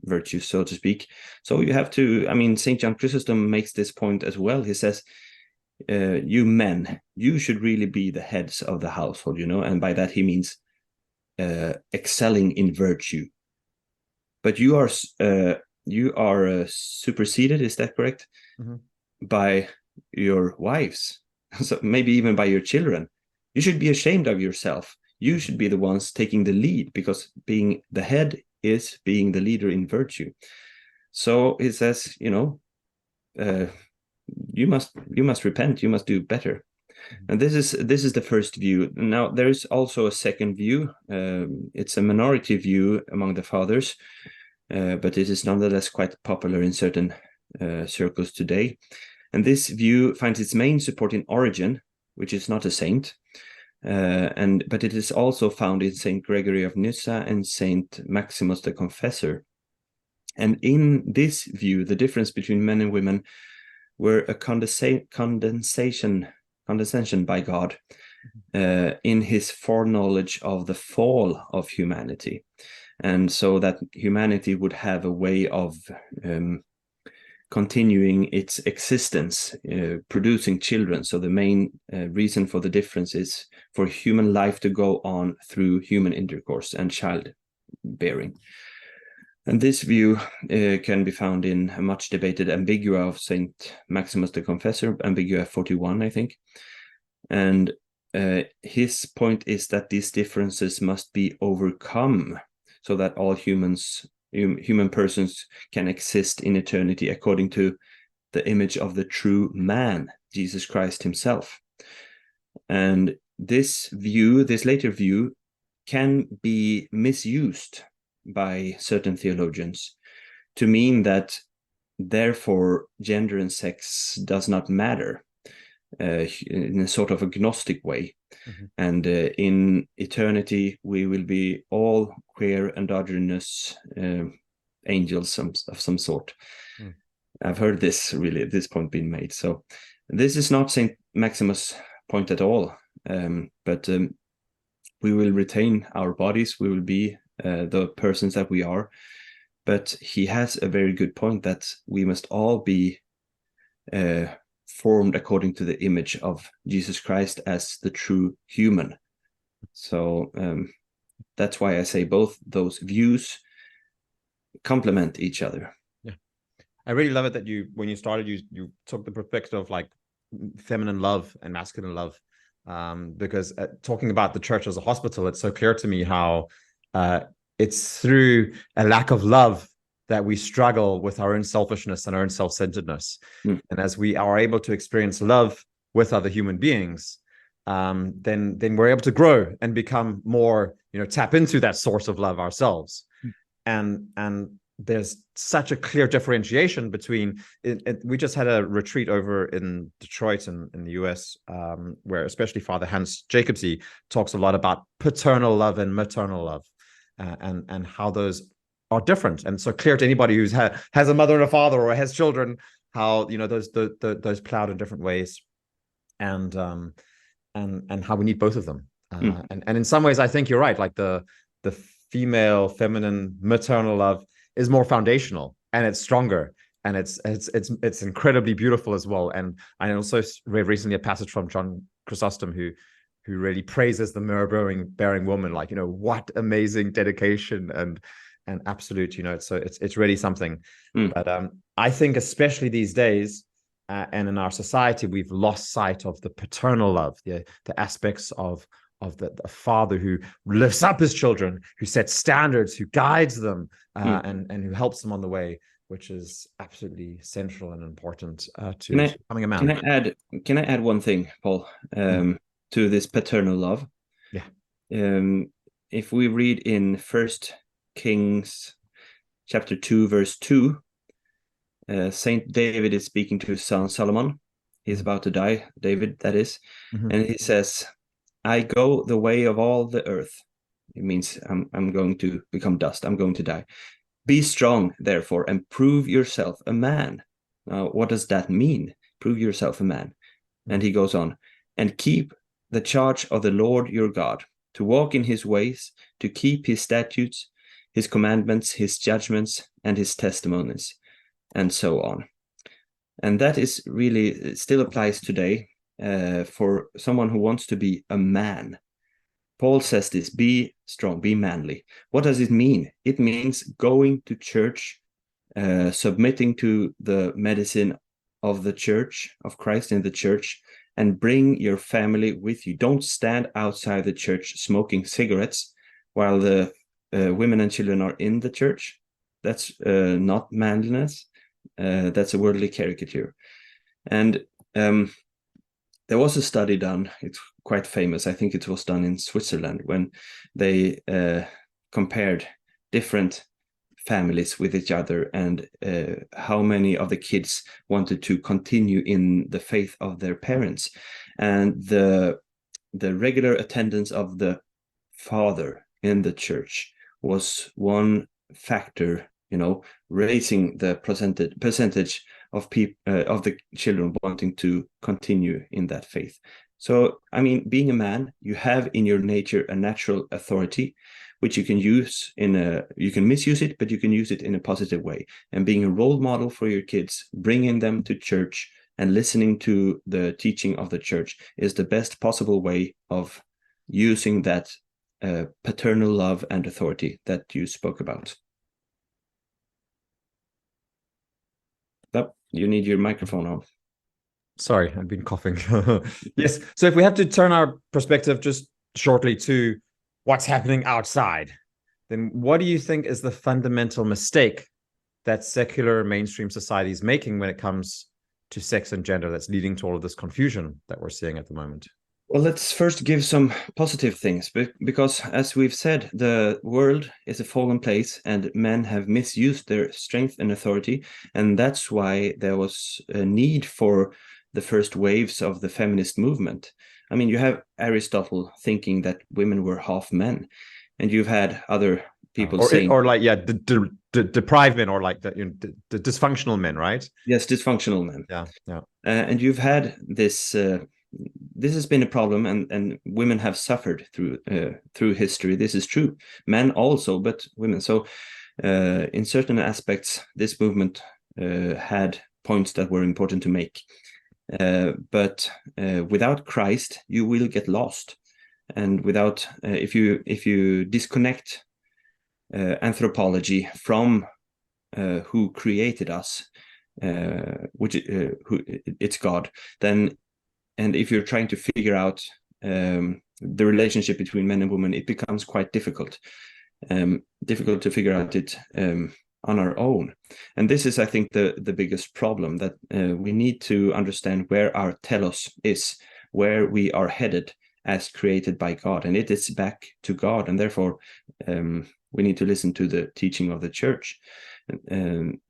virtue, so to speak. So you have to, St. John Chrysostom makes this point as well. He says, you men, you should really be the heads of the household, and by that he means excelling in virtue. But you are superseded, is that correct? Mm-hmm. By your wives, so maybe even by your children. You should be ashamed of yourself. You should be the ones taking the lead, because being the head is being the leader in virtue. So it says, you must repent. You must do better. Mm-hmm. And this is the first view. Now there is also a second view. It's a minority view among the fathers, but it is nonetheless quite popular in certain circles today. And this view finds its main support in Origen, which is not a saint, but it is also found in Saint Gregory of Nyssa and Saint Maximus the Confessor. And in this view, the difference between men and women were a condescension by God in his foreknowledge of the fall of humanity. And so that humanity would have a way of continuing its existence, producing children. So the main reason for the difference is for human life to go on through human intercourse and childbearing. And this view can be found in a much debated Ambigua of Saint Maximus the Confessor, Ambigua 41, I think. And his point is that these differences must be overcome so that all human persons can exist in eternity according to the image of the true man, Jesus Christ himself. And this later view, can be misused by certain theologians to mean that therefore gender and sex does not matter, in a sort of agnostic way. Mm-hmm. And in eternity we will be all queer androgynous angels of some sort. I've heard this point being made. So this is not Saint Maximus' point at all, but we will retain our bodies, we will be the persons that we are. But he has a very good point that we must all be formed according to the image of Jesus Christ as the true human. So that's why I say both those views complement each other. Yeah, I really love it that when you started, you took the perspective of like feminine love and masculine love, because talking about the church as a hospital, it's so clear to me how it's through a lack of love that we struggle with our own selfishness and our own self-centeredness. And as we are able to experience love with other human beings, then we're able to grow and become more, tap into that source of love ourselves. And there's such a clear differentiation between we just had a retreat over in Detroit in the US, where especially Father Hans Jacobsy talks a lot about paternal love and maternal love, and how those are different. And so clear to anybody who's has a mother and a father or has children, how those play out in different ways, and how we need both of them. And in some ways I think you're right, like the female, feminine, maternal love is more foundational and it's stronger and it's incredibly beautiful as well. And I also read recently a passage from John Chrysostom who really praises the mirror-bearing woman, like, what amazing dedication and absolute, so it's really something. But I think especially these days and in our society, we've lost sight of the paternal love, the aspects of the father who lifts up his children, who sets standards, who guides them, and who helps them on the way, which is absolutely central and important to becoming a man. Can I add one thing, Paul, to this paternal love? Yeah. If we read in 1 Kings chapter 2, verse 2, Saint David is speaking to his son Solomon. He's about to die, David, that is. And he says, I go the way of all the earth. It means I'm going to become dust. I'm going to die. Be strong, therefore, and prove yourself a man. Now, what does that mean? Prove yourself a man. And he goes on, and keep the charge of the Lord your God, to walk in his ways, to keep his statutes, his commandments, his judgments, and his testimonies, and so on. And that is really, it still applies today. for someone who wants to be a man. Paul says this: be strong, be manly. What does it mean? It means going to church, submitting to the medicine of the church, of Christ in the church, and bring your family with you. Don't stand outside the church smoking cigarettes while the women and children are in the church. That's not manliness. That's a worldly caricature. And there was a study done, it's quite famous, I think it was done in Switzerland, when they compared different families with each other and how many of the kids wanted to continue in the faith of their parents. And the regular attendance of the father in the church was one factor, raising the percentage of the children wanting to continue in that faith. So, I mean, being a man, you have in your nature a natural authority, which you can use you can misuse it, but you can use it in a positive way. And being a role model for your kids, bringing them to church and listening to the teaching of the church is the best possible way of using that paternal love and authority that you spoke about. You need your microphone on. Sorry, I've been coughing. Yes. So if we have to turn our perspective just shortly to what's happening outside, then what do you think is the fundamental mistake that secular mainstream society is making when it comes to sex and gender that's leading to all of this confusion that we're seeing at the moment? Well, let's first give some positive things, because as we've said, the world is a fallen place and men have misused their strength and authority. And that's why there was a need for the first waves of the feminist movement. I mean, you have Aristotle thinking that women were half men, and you've had other people saying... deprived men, or like the dysfunctional men, right? Yes, dysfunctional men. Yeah. And you've had this... this has been a problem, and women have suffered through history. This is true. Men also, but women. So in certain aspects, this movement had points that were important to make. But without Christ, you will get lost. And without, if you disconnect anthropology from who created us, it's God, then. And if you're trying to figure out the relationship between men and women, it becomes quite difficult. Difficult to figure out it on our own. And this is, I think, the biggest problem, that we need to understand where our telos is, where we are headed as created by God. And it is back to God. And therefore, we need to listen to the teaching of the church. I'm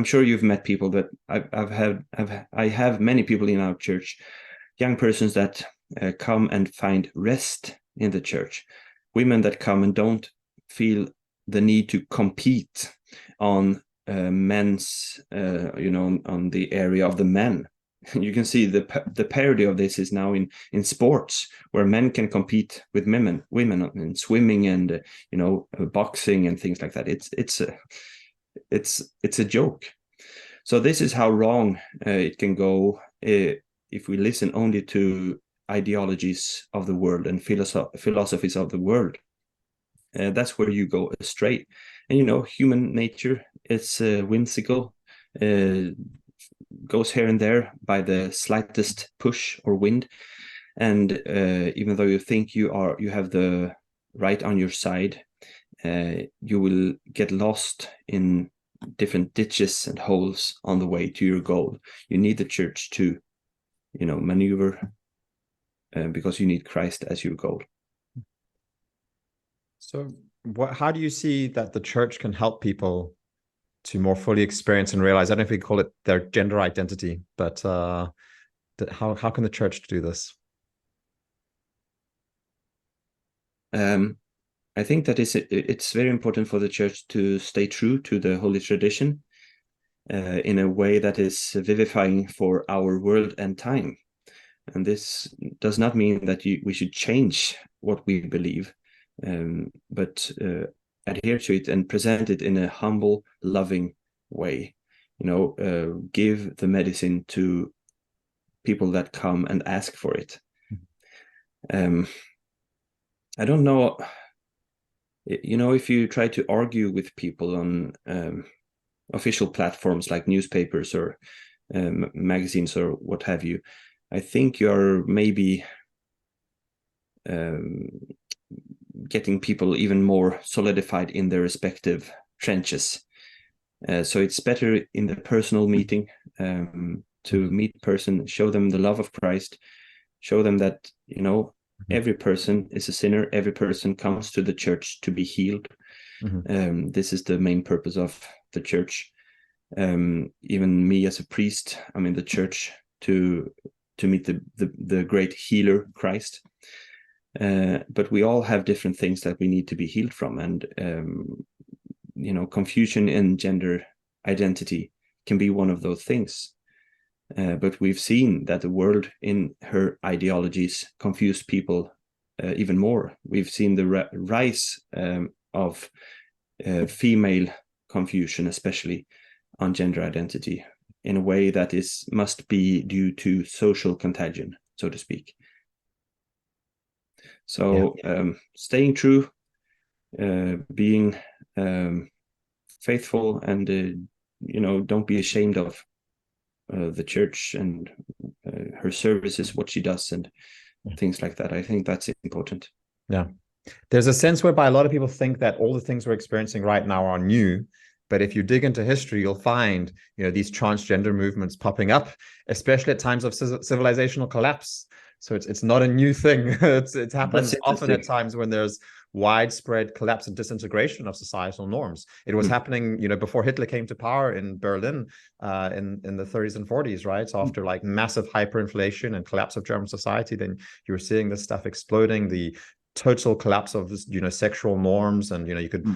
sure you've met people that I have many people in our church, young persons that come and find rest in the church, women that come and don't feel the need to compete on men's, on the area of the men. You can see the parody of this is now in sports, where men can compete with women in swimming and boxing and things like that. It's a joke. So this is how wrong it can go if we listen only to ideologies of the world and philosophies of the world. That's where you go astray. And human nature is whimsical, goes here and there by the slightest push or wind. And even though you think you have the right on your side, you will get lost in different ditches and holes on the way to your goal. You need the church to, maneuver, because you need Christ as your goal. So how do you see that the church can help people to more fully experience and realize, I don't know if we call it their gender identity, but how can the church do this? I think that it's very important for the church to stay true to the Holy Tradition in a way that is vivifying for our world and time. And this does not mean that we should change what we believe, but adhere to it and present it in a humble, loving way. Give the medicine to people that come and ask for it. I don't know, if you try to argue with people on official platforms like newspapers or magazines or what have you, I think you're maybe getting people even more solidified in their respective trenches. So it's better in the personal meeting to meet person, show them the love of Christ, show them that, every person is a sinner, every person comes to the church to be healed. This is the main purpose of the church. Even me as a priest, I'm in the church to meet the great healer, Christ. But we all have different things that we need to be healed from, and confusion in gender identity can be one of those things. But we've seen that the world in her ideologies confuse people even more. We've seen the rise of female confusion, especially on gender identity, in a way that must be due to social contagion, so to speak. So staying true, being faithful, and don't be ashamed of the church and her services, what she does, and things like that. I think that's important. Yeah. There's a sense whereby a lot of people think that all the things we're experiencing right now are new. But if you dig into history, you'll find, these transgender movements popping up, especially at times of civilizational collapse. So it's not a new thing. It happens often at times when there's widespread collapse and disintegration of societal norms. It was happening, before Hitler came to power in Berlin in the 30s and 40s, right? So after like massive hyperinflation and collapse of German society, then you were seeing this stuff exploding, the total collapse of sexual norms, and you could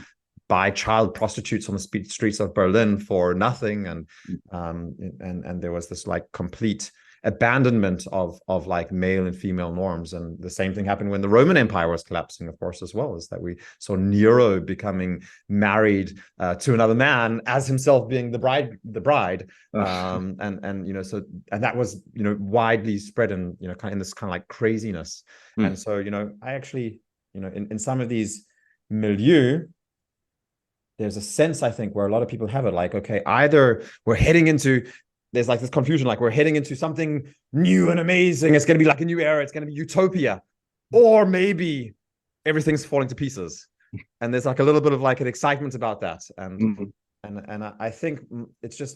buy child prostitutes on the streets of Berlin for nothing, and there was this like complete abandonment of like male and female norms. And the same thing happened when the Roman Empire was collapsing, of course, as well, is that we saw Nero becoming married to another man as himself being the bride. And that was widely spread and kind of in this kind of like craziness. And so I actually in some of these milieu, there's a sense, I think, where a lot of people have it like, okay, either we're heading into, there's like this confusion, like we're heading into something new and amazing, it's going to be like a new era, it's going to be utopia, or maybe everything's falling to pieces. And there's like a little bit of like an excitement about that. And I think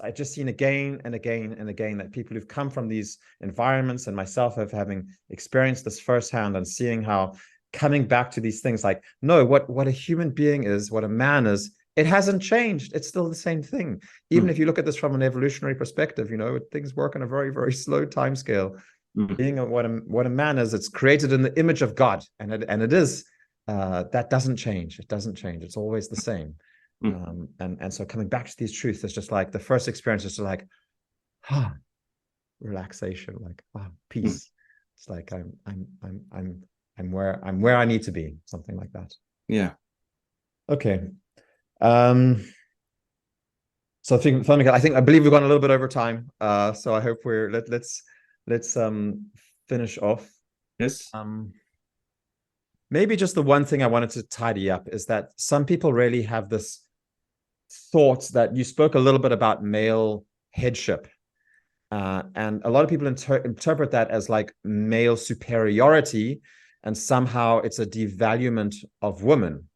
I just seen again and again and again that people who've come from these environments, and myself having experienced this firsthand, and seeing how coming back to these things like, no, what a human being is, what a man is, it hasn't changed. It's still the same thing. Even if you look at this from an evolutionary perspective, things work on a very, very slow time scale. Being what a man is, it's created in the image of God, and it is that doesn't change. It doesn't change. It's always the same. And so coming back to these truths, it's just like the first experience is just like relaxation, like peace. It's like I'm where I need to be, something like that. Yeah. Okay. So I believe we've gone a little bit over time. So I hope let's finish off. Yes. Maybe just the one thing I wanted to tidy up is that some people really have this thought that you spoke a little bit about male headship. And a lot of people interpret that as like male superiority, and somehow it's a devaluement of women.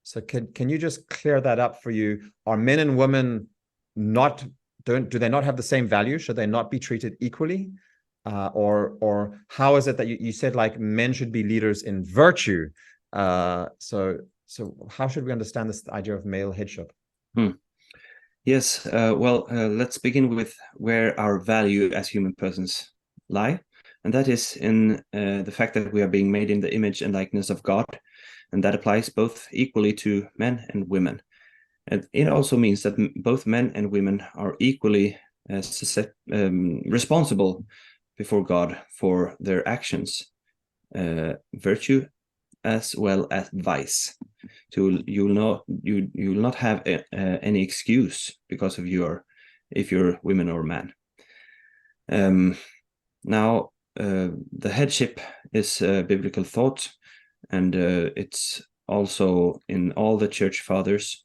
So can you just clear that up for you? Are men and women do they not have the same value? Should they not be treated equally? Or how is it that you said like men should be leaders in virtue? So how should we understand this idea of male headship? Yes, let's begin with where our value as human persons lie. And that is in the fact that we are being made in the image and likeness of God. And that applies both equally to men and women. And it also means that both men and women are equally responsible before God for their actions, virtue as well as vice. So you will not have any excuse because of if you're women or man. Now, the headship is biblical thought, and it's also in all the church fathers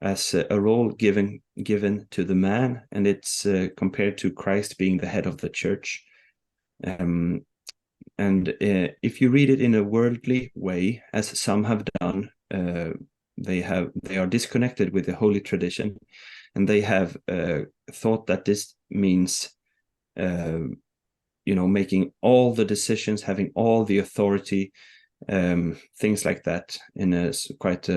as a role given to the man, and it's compared to Christ being the head of the church. And if you read it in a worldly way, as some have done, they are disconnected with the holy tradition, and they have thought that this means making all the decisions, having all the authority, things like that, in a quite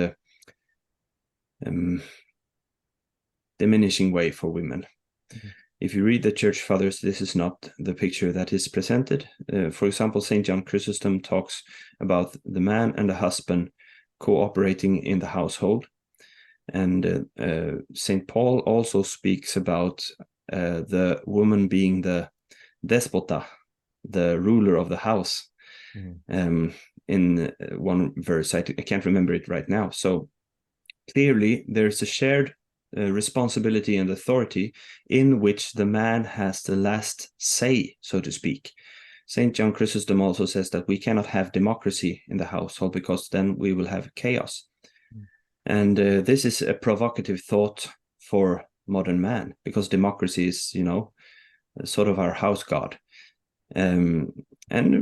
diminishing way for women. Mm-hmm. If you read the church fathers, this is not the picture that is presented. For example, St. John Chrysostom talks about the man and the husband cooperating in the household. And St. Paul also speaks about the woman being the despota, the ruler of the house. Mm-hmm. In one verse, I can't remember it right now. So clearly there's a shared responsibility and authority in which the man has the last say, so to speak. St. John Chrysostom also says that we cannot have democracy in the household, because then we will have chaos. Mm. And this is a provocative thought for modern man, because democracy is, sort of our house god. And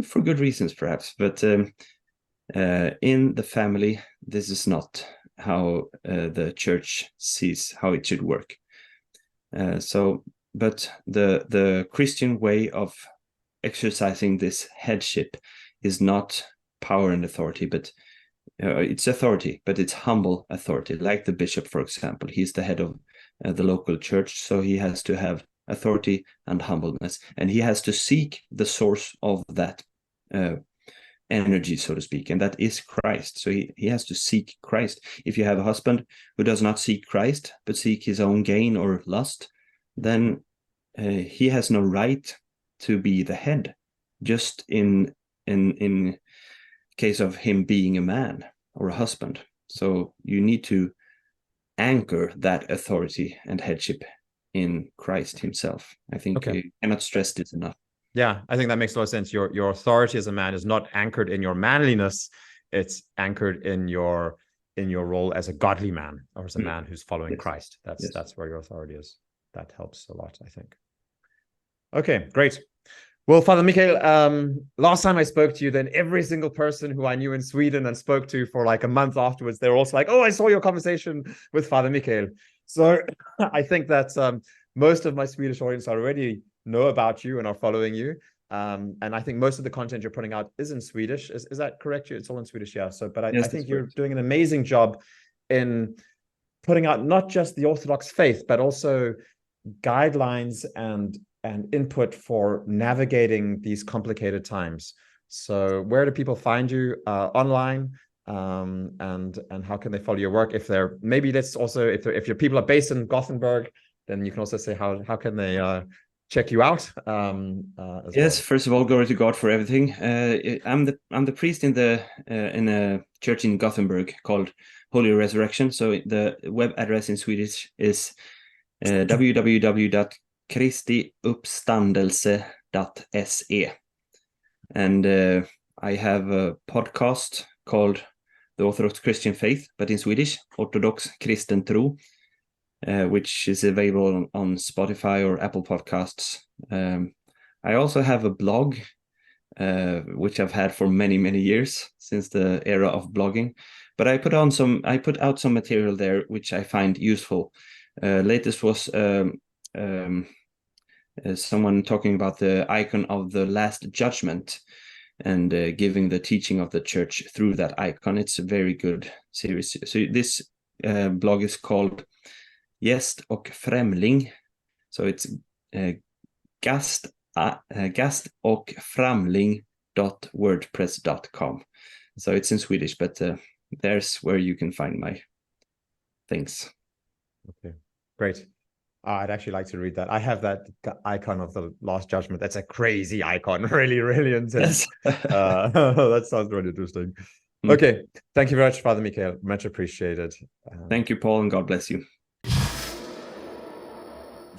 for good reasons, perhaps. But in the family, this is not how the church sees how it should work. But the Christian way of exercising this headship is not power and authority, but it's authority, but it's humble authority. Like the bishop, for example, he's the head of the local church, so he has to have authority and humbleness, and he has to seek the source of that energy, so to speak, and that is Christ. So he has to seek Christ. If you have a husband who does not seek Christ but seek his own gain or lust, then he has no right to be the head, just in case of him being a man or a husband. So you need to anchor that authority and headship in Christ himself. I think you cannot stress this enough. Yeah, I think that makes a lot of sense. Your authority as a man is not anchored in your manliness; it's anchored in your role as a godly man, or as a man who's following Christ. That's where your authority is. That helps a lot, I think. Okay, great. Well, Father Mikael, last time I spoke to you, then every single person who I knew in Sweden and spoke to for like a month afterwards, they were also like, "Oh, I saw your conversation with Father Mikael." So I think that most of my Swedish audience already know about you and are following you. And I think most of the content you're putting out is in Swedish. Is that correct? It's all in Swedish, yeah. So, but I think you're doing an amazing job in putting out not just the Orthodox faith, but also guidelines and input for navigating these complicated times. So where do people find you online? And how can they follow your work? If they're, maybe let's also, if your people are based in Gothenburg, then you can also say how can they check you out? Yes, well. First of all, glory to God for everything. I'm the priest in a church in Gothenburg called Holy Resurrection. So the web address in Swedish is www.kristiuppstandelse.se, and I have a podcast called The Orthodox Christian Faith, but in Swedish, Orthodox Kristen Tro, which is available on Spotify or Apple Podcasts. I also have a blog, which I've had for many, many years, since the era of blogging. But I put out some material there which I find useful. Latest was someone talking about the icon of the Last Judgment, and giving the teaching of the church through that icon. It's a very good series. So this blog is called Gäst och Främling. So it's gastochframling.wordpress.com. So it's in Swedish, but there's where you can find my things. Okay, great. I'd actually like to read that. I have that icon of the Last Judgment. That's a crazy icon, really, really intense. That sounds really interesting. Okay, thank you very much, Father Mikael. Much appreciated. Thank you, Paul, and God bless you.